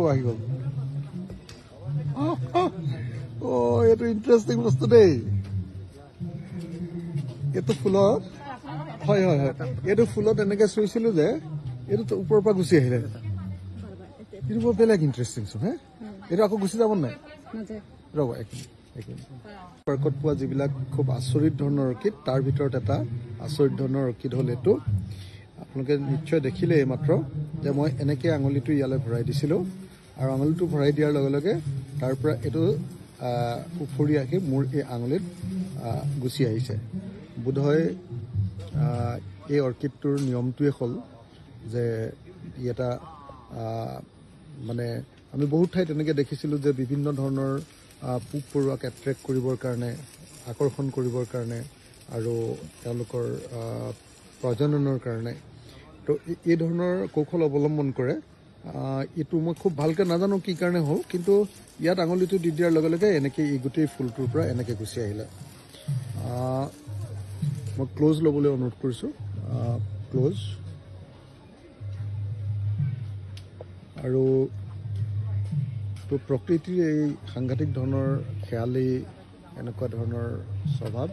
আহি গ'ল এইটো ইণ্টাৰেষ্টিং বস্তু দেই এইটো ফুলত হয় হয় হয় এইটো ফুলত এনেকে চুইছিলো যে এইটো ওপৰৰ পৰা গুচি আহিলে এইটো বৰ বেলেগ ইণ্টাৰেষ্টিং চোন হে এইটো আকৌ গুচি যাব নাই ৰ'ব পাৰ্কত পোৱা যিবিলাক খুব আচৰিত ধৰণৰ অৰ্কিড তাৰ ভিতৰত এটা আচৰিত ধৰণৰ অৰ্কিড হ'ল এইটো আপোনালোকে নিশ্চয় দেখিলে এইমাত্ৰ যে মই এনেকৈ আঙুলিটো ইয়ালৈ ভৰাই দিছিলোঁ আৰু আঙুলিটো ভৰাই দিয়াৰ লগে লগে তাৰ পৰা এইটো উফৰি আহি মোৰ এই আঙুলিত গুচি আহিছে বোধহয় এই অৰ্কিডটোৰ নিয়মটোৱে হ'ল যে ই এটা মানে আমি বহুত ঠাইত এনেকৈ দেখিছিলোঁ যে বিভিন্ন ধৰণৰ পোক পৰুৱাক এট্ৰেক্ট কৰিবৰ কাৰণে আকৰ্ষণ কৰিবৰ কাৰণে আৰু তেওঁলোকৰ প্ৰজননৰ কাৰণে তো এই ধৰণৰ কৌশল অৱলম্বন কৰে এইটো মই খুব ভালকৈ নাজানো কি কাৰণে হ'ল কিন্তু ইয়াত আঙুলিটো দি দিয়াৰ লগে লগে এনেকৈ এই গোটেই ফুলটোৰ পৰা এনেকৈ গুচি আহিলে মই ক্ল'জ ল'বলৈ অনুৰোধ কৰিছোঁ ক্ল'জ আৰু তো প্ৰকৃতিৰ এই সাংঘাতিক ধৰণৰ খেয়ালি এনেকুৱা ধৰণৰ স্বভাৱ